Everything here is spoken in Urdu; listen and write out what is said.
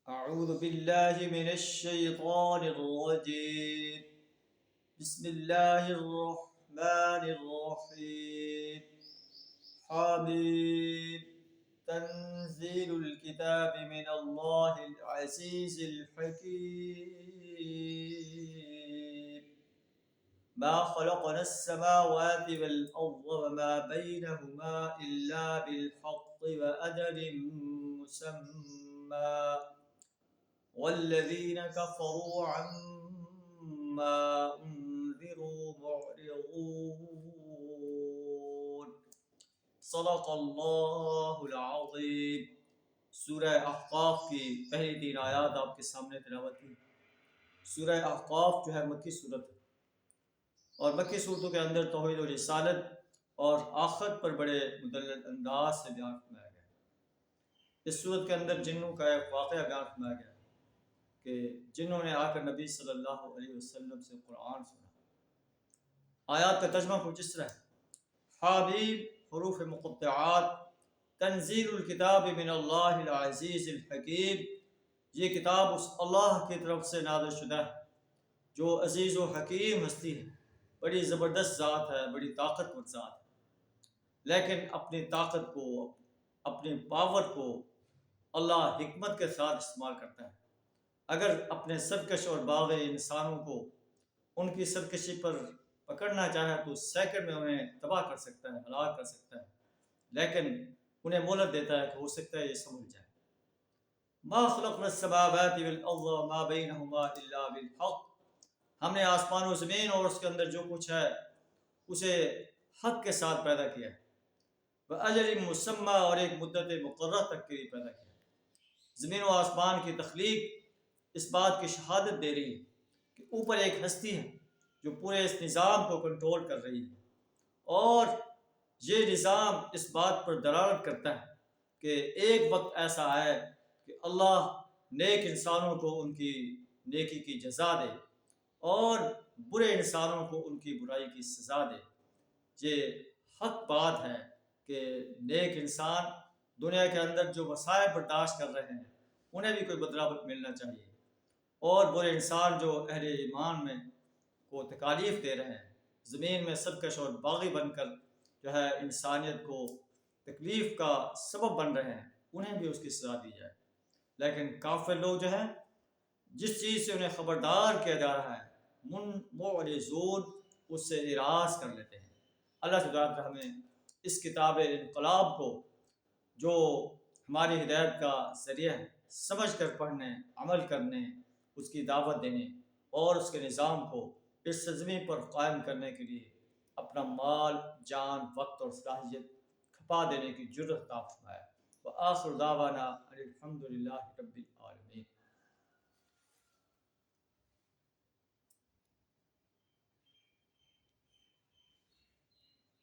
أعوذ بالله من الشيطان الرجيم. بسم الله الرحمن الرحيم. حميم. تنزيل الكتاب من الله العزيز الحكيم. ما خلقنا السماوات والأرض وما بينهما إلا بالحق وأجل مسمى والذين كفروا عما أنذروا معرضون. صدق اللہ العظیم. سورہ احقاف کی پہلی 3 آیات آپ کے سامنے تلاوت کی. سورہ احقاف جو ہے مکی صورت ہے، اور مکی صورتوں کے اندر توحید و رسالت اور آخرت پر بڑے مدلل انداز سے بیان فرمایا گیا. اس صورت کے اندر جنوں کا ایک واقعہ بیان فرمایا گیا کہ جنہوں نے آ کر نبی صلی اللہ علیہ وسلم سے قرآن سنا. آیات کا ترجمہ کچھ اس طرح ہے: حبیب، حروف مقطعات، تنزیل الکتاب من اللہ العزیز الحکیم. یہ کتاب اس اللہ کی طرف سے نازل شدہ ہے جو عزیز و حکیم ہستی ہے، بڑی زبردست ذات ہے، بڑی طاقتور ذات ہے. لیکن اپنی طاقت کو، اپنی پاور کو اللہ حکمت کے ساتھ استعمال کرتا ہے. اگر اپنے سرکش اور باغی انسانوں کو ان کی سرکشی پر پکڑنا چاہے تو سیکنڈ میں انہیں تباہ کر سکتا ہے، ہلاک کر سکتا ہے، لیکن انہیں مہلت دیتا ہے کہ ہو سکتا ہے یہ سمجھ جائے. ما خلقنا السماوات والارض وما بینہما الا بالحق. ہم نے آسمان و زمین اور اس کے اندر جو کچھ ہے اسے حق کے ساتھ پیدا کیا ہے. وَأَجَلٍ مُّسَمَّى، اور ایک مدت مقررہ تک کے لیے پیدا کیا ہے. زمین و آسمان کی تخلیق اس بات کی شہادت دے رہی ہے کہ اوپر ایک ہستی ہے جو پورے اس نظام کو کنٹرول کر رہی ہے، اور یہ نظام اس بات پر دلالت کرتا ہے کہ ایک وقت ایسا آئے کہ اللہ نیک انسانوں کو ان کی نیکی کی جزا دے اور برے انسانوں کو ان کی برائی کی سزا دے. یہ حق بات ہے کہ نیک انسان دنیا کے اندر جو مسائل برداشت کر رہے ہیں انہیں بھی کوئی بدلہ ملنا چاہیے، اور برے انسان جو اہل ایمان میں کو تکالیف دے رہے ہیں، زمین میں سرکش اور باغی بن کر جو ہے انسانیت کو تکلیف کا سبب بن رہے ہیں، انہیں بھی اس کی سزا دی جائے. لیکن کافر لوگ جو ہیں، جس چیز سے انہیں خبردار کیا جا رہا ہے، معرضون، اس سے اعراض کر لیتے ہیں. اللہ تعالیٰ ہمیں اس کتاب انقلاب کو جو ہماری ہدایت کا ذریعہ ہے سمجھ کر پڑھنے، عمل کرنے، اس کی دعوت دینے اور اس کے نظام کو اس سرزمین پر قائم کرنے کے لیے اپنا مال، جان، وقت اور صلاحیت کھپا دینے کی جرأت عطا فرمائے. وآخر دعوانا الحمد للہ رب العالمین.